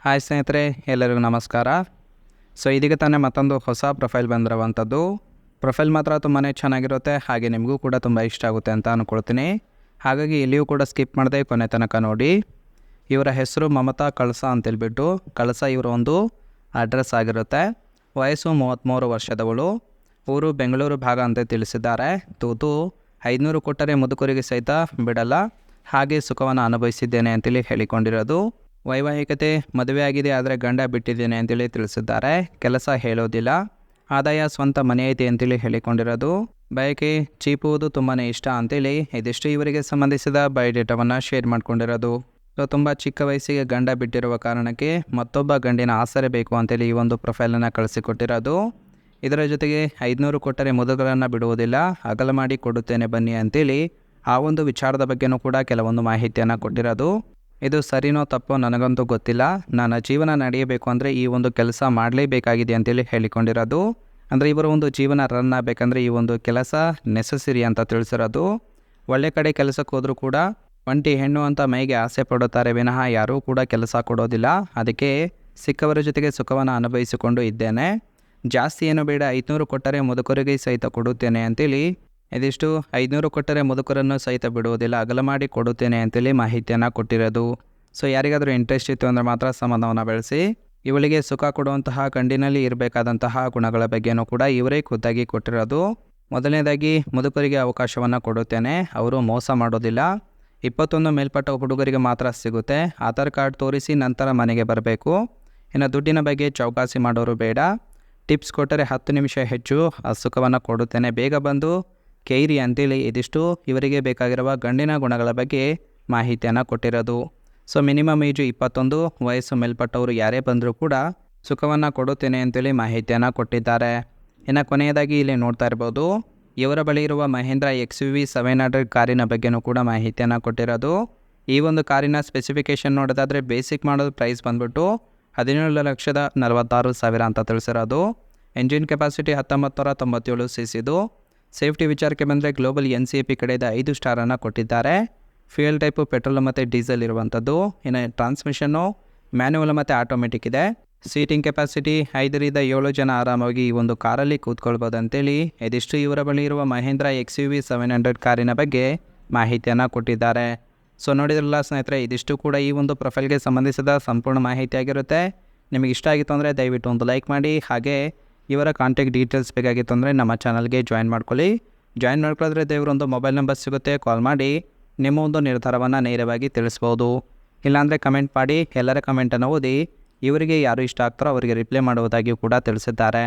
Hi ಸ್ನೇಹಿತರೆ, ಎಲ್ಲರಿಗೂ ನಮಸ್ಕಾರ. ಇದೀಗ ತಾನೇ ಮತ್ತೊಂದು ಹೊಸ ಪ್ರೊಫೈಲ್ ಬಂದಿರುವಂಥದ್ದು. ಪ್ರೊಫೈಲ್ ಮಾತ್ರ ತುಂಬಾ ಚೆನ್ನಾಗಿರುತ್ತೆ, ಹಾಗೆ ನಿಮಗೂ ಕೂಡ ತುಂಬ ಇಷ್ಟ ಆಗುತ್ತೆ ಅಂತ ಅಂದ್ಕೊಳ್ತೀನಿ. ಹಾಗಾಗಿ ಇಲ್ಲಿಯೂ ಕೂಡ ಸ್ಕಿಪ್ ಮಾಡದೆ ಕೊನೆ ತನಕ ನೋಡಿ. ಇವರ ಹೆಸರು ಮಮತಾ ಕಳಸಾ ಅಂತೇಳ್ಬಿಟ್ಟು. ಕಳಸಾ ಇವರ ಒಂದು ಅಡ್ರೆಸ್ ಆಗಿರುತ್ತೆ. ವಯಸ್ಸು 33 ವರ್ಷದವಳು. ಊರು ಬೆಂಗಳೂರು ಭಾಗ ಅಂತ ತಿಳಿಸಿದ್ದಾರೆ. ತೂತು 500 ಕೊಟ್ಟರೆ ಮುದುಕರಿಗೆ ಸಹಿತ ಬಿಡಲ್ಲ, ಹಾಗೆ ಸುಖವನ್ನು ಅನುಭವಿಸಿದ್ದೇನೆ ಅಂತೇಳಿ ಹೇಳಿಕೊಂಡಿರೋದು. ವೈವಾಹಿಕತೆ ಮದುವೆ ಆಗಿದೆ, ಆದರೆ ಗಂಡ ಬಿಟ್ಟಿದ್ದೇನೆ ಅಂತೇಳಿ ತಿಳಿಸಿದ್ದಾರೆ. ಕೆಲಸ ಹೇಳೋದಿಲ್ಲ, ಆದಾಯ ಸ್ವಂತ ಮನೆ ಐತೆ ಅಂತೇಳಿ ಹೇಳಿಕೊಂಡಿರೋದು. ಬಯಕೆ ಚೀಪುವುದು ತುಂಬಾ ಇಷ್ಟ ಅಂತೇಳಿ ಇದಿಷ್ಟು ಇವರಿಗೆ ಸಂಬಂಧಿಸಿದ ಬಯೋಡೇಟಾವನ್ನು ಶೇರ್ ಮಾಡ್ಕೊಂಡಿರೋದು. ತುಂಬ ಚಿಕ್ಕ ವಯಸ್ಸಿಗೆ ಗಂಡ ಬಿಟ್ಟಿರುವ ಕಾರಣಕ್ಕೆ ಮತ್ತೊಬ್ಬ ಗಂಡಿನ ಆಸರೆ ಬೇಕು ಅಂತೇಳಿ ಈ ಒಂದು ಪ್ರೊಫೈಲನ್ನು ಕಳಿಸಿಕೊಟ್ಟಿರೋದು. ಇದರ ಜೊತೆಗೆ 500 ಕೊಟ್ಟರೆ ಮುದುಕರನ್ನು ಬಿಡುವುದಿಲ್ಲ, ಅಗಲ ಮಾಡಿ ಕೊಡುತ್ತೇನೆ ಬನ್ನಿ ಅಂತೇಳಿ ಆ ಒಂದು ವಿಚಾರದ ಬಗ್ಗೆನೂ ಕೂಡ ಕೆಲವೊಂದು ಮಾಹಿತಿಯನ್ನು ಕೊಟ್ಟಿರೋದು. ಇದು ಸರಿನೋ ತಪ್ಪೋ ನನಗಂತೂ ಗೊತ್ತಿಲ್ಲ, ನನ್ನ ಜೀವನ ನಡೆಯಬೇಕು ಅಂದರೆ ಈ ಒಂದು ಕೆಲಸ ಮಾಡಲೇಬೇಕಾಗಿದೆ ಅಂತೇಳಿ ಹೇಳಿಕೊಂಡಿರೋದು. ಅಂದರೆ ಇವರ ಒಂದು ಜೀವನ ರನ್ ಆಗಬೇಕಂದ್ರೆ ಈ ಒಂದು ಕೆಲಸ ನೆಸಸರಿ ಅಂತ ತಿಳಿಸಿರೋದು. ಒಳ್ಳೆ ಕಡೆ ಕೆಲಸಕ್ಕೆ ಹೋದರೂ ಕೂಡ ಒಂಟಿ ಹೆಣ್ಣು ಅಂತ ಮೈಗೆ ಆಸೆ ಪಡುತ್ತಾರೆ ವಿನಃ ಯಾರೂ ಕೂಡ ಕೆಲಸ ಕೊಡೋದಿಲ್ಲ. ಅದಕ್ಕೆ ಸಿಕ್ಕವರ ಜೊತೆಗೆ ಸುಖವನ್ನು ಅನುಭವಿಸಿಕೊಂಡು ಇದ್ದೇನೆ. ಜಾಸ್ತಿ ಏನು ಬೇಡ, 500 ಕೊಟ್ಟರೆ ಮುದುಕರಿಗೆ ಸಹಿತ ಕೊಡುತ್ತೇನೆ ಅಂತೇಳಿ ಇದಿಷ್ಟು 500 ಕೊಟ್ಟರೆ ಮುದುಕರನ್ನು ಸಹಿತ ಬಿಡುವುದಿಲ್ಲ, ಅಗಲ ಮಾಡಿ ಕೊಡುತ್ತೇನೆ ಅಂತೇಳಿ ಮಾಹಿತಿಯನ್ನು ಕೊಟ್ಟಿರೋದು. ಯಾರಿಗಾದರೂ ಇಂಟ್ರೆಸ್ಟ್ ಇತ್ತು ಅಂದರೆ ಮಾತ್ರ ಸಂಬಂಧವನ್ನು ಬೆಳೆಸಿ. ಇವಳಿಗೆ ಸುಖ ಕೊಡುವಂತಹ ಗಂಡಿನಲ್ಲಿ ಇರಬೇಕಾದಂತಹ ಗುಣಗಳ ಬಗ್ಗೆನೂ ಕೂಡ ಇವರೇ ಖುದ್ದಾಗಿ ಕೊಟ್ಟಿರೋದು. ಮೊದಲನೇದಾಗಿ ಮುದುಕರಿಗೆ ಅವಕಾಶವನ್ನು ಕೊಡುತ್ತೇನೆ, ಅವರು ಮೋಸ ಮಾಡೋದಿಲ್ಲ. 21 ಮೇಲ್ಪಟ್ಟ ಹುಡುಗರಿಗೆ ಮಾತ್ರ ಸಿಗುತ್ತೆ. ಆಧಾರ್ ಕಾರ್ಡ್ ತೋರಿಸಿ ನಂತರ ಮನೆಗೆ ಬರಬೇಕು. ಇನ್ನು ದುಡ್ಡಿನ ಬಗ್ಗೆ ಚೌಕಾಸಿ ಮಾಡೋರು ಬೇಡ. ಟಿಪ್ಸ್ ಕೊಟ್ಟರೆ 10 ನಿಮಿಷ ಹೆಚ್ಚು ಸುಖವನ್ನು ಕೊಡುತ್ತೇನೆ, ಬೇಗ ಬಂದು ಕೇರಿ ಅಂತೇಳಿ ಇದಿಷ್ಟು ಇವರಿಗೆ ಬೇಕಾಗಿರುವ ಗಂಡಿನ ಗುಣಗಳ ಬಗ್ಗೆ ಮಾಹಿತಿಯನ್ನು ಕೊಟ್ಟಿರೋದು. ಮಿನಿಮಮ್ ಏಜು 21, ವಯಸ್ಸು ಮೇಲ್ಪಟ್ಟವರು ಯಾರೇ ಬಂದರೂ ಕೂಡ ಸುಖವನ್ನು ಕೊಡುತ್ತೇನೆ ಅಂತೇಳಿ ಮಾಹಿತಿಯನ್ನು ಕೊಟ್ಟಿದ್ದಾರೆ. ಇನ್ನು ಕೊನೆಯದಾಗಿ ಇಲ್ಲಿ ನೋಡ್ತಾ ಇರ್ಬೋದು, ಇವರ ಬಳಿ ಇರುವ ಮಹೇಂದ್ರ XUV 700 ಕಾರಿನ ಬಗ್ಗೆನೂ ಕೂಡ ಮಾಹಿತಿಯನ್ನು ಕೊಟ್ಟಿರೋದು. ಈ ಒಂದು ಕಾರಿನ ಸ್ಪೆಸಿಫಿಕೇಷನ್ ನೋಡೋದಾದರೆ ಬೇಸಿಕ್ ಮಾಡೋದು ಪ್ರೈಸ್ ಬಂದ್ಬಿಟ್ಟು 17,46,000 ಅಂತ ತಿಳಿಸಿರೋದು. Engine capacity 1997 cc. ಸೇಫ್ಟಿ ವಿಚಾರಕ್ಕೆ ಬಂದರೆ ಗ್ಲೋಬಲ್ NCAP ಕಡೆಯಿಂದ 5 ಸ್ಟಾರನ್ನು ಕೊಟ್ಟಿದ್ದಾರೆ. ಫ್ಯೂಯಲ್ ಟೈಪು ಪೆಟ್ರೋಲ್ ಮತ್ತು ಡೀಸೆಲ್ ಇರುವಂಥದ್ದು. ಇನ್ನು ಟ್ರಾನ್ಸ್ಮಿಷನ್ನು ಮ್ಯಾನ್ಯುವಲ್ ಮತ್ತು ಆಟೋಮೆಟಿಕ್ ಇದೆ. ಸೀಟಿಂಗ್ ಕೆಪಾಸಿಟಿ 5ರಿಂದ 7 ಜನ ಆರಾಮಾಗಿ ಈ ಒಂದು ಕಾರಲ್ಲಿ ಕೂತ್ಕೊಳ್ಬೋದು ಅಂತೇಳಿ ಇದಿಷ್ಟು ಇವರ ಬಳಿ ಇರುವ ಮಹೇಂದ್ರ XUV 700 ಕಾರಿನ ಬಗ್ಗೆ ಮಾಹಿತಿಯನ್ನು ಕೊಟ್ಟಿದ್ದಾರೆ. ನೋಡಿದ್ರಲ್ಲ ಸ್ನೇಹಿತರೆ, ಇದಿಷ್ಟು ಕೂಡ ಈ ಒಂದು ಪ್ರೊಫೈಲ್ಗೆ ಸಂಬಂಧಿಸಿದ ಸಂಪೂರ್ಣ ಮಾಹಿತಿ ಆಗಿರುತ್ತೆ. ನಿಮಗೆ ಇಷ್ಟ ಆಗಿತ್ತು ಅಂದರೆ ದಯವಿಟ್ಟು ಒಂದು ಲೈಕ್ ಮಾಡಿ. ಹಾಗೆ ಇವರ ಕಾಂಟ್ಯಾಕ್ಟ್ ಡೀಟೇಲ್ಸ್ ಬೇಕಾಗಿತ್ತು ಅಂದರೆ ನಮ್ಮ ಚಾನಲ್ಗೆ ಜಾಯಿನ್ ಮಾಡ್ಕೊಳ್ಳಿ. ಜಾಯಿನ್ ಮಾಡ್ಕೊಳ್ಳೋದ್ರೆ ದೇವರೊಂದು ಮೊಬೈಲ್ ನಂಬರ್ ಸಿಗುತ್ತೆ, ಕಾಲ್ ಮಾಡಿ ನಿಮ್ಮ ಒಂದು ನಿರ್ಧಾರವನ್ನು ನೇರವಾಗಿ ತಿಳಿಸ್ಬೋದು. ಇಲ್ಲಾಂದರೆ ಕಮೆಂಟ್ ಮಾಡಿ, ಎಲ್ಲರ ಕಮೆಂಟನ್ನು ಓದಿ ಇವರಿಗೆ ಯಾರು ಇಷ್ಟ ಆಗ್ತಾರೋ ಅವರಿಗೆ ರಿಪ್ಲೈ ಮಾಡುವುದಾಗಿಯೂ ಕೂಡ ತಿಳಿಸಿದ್ದಾರೆ.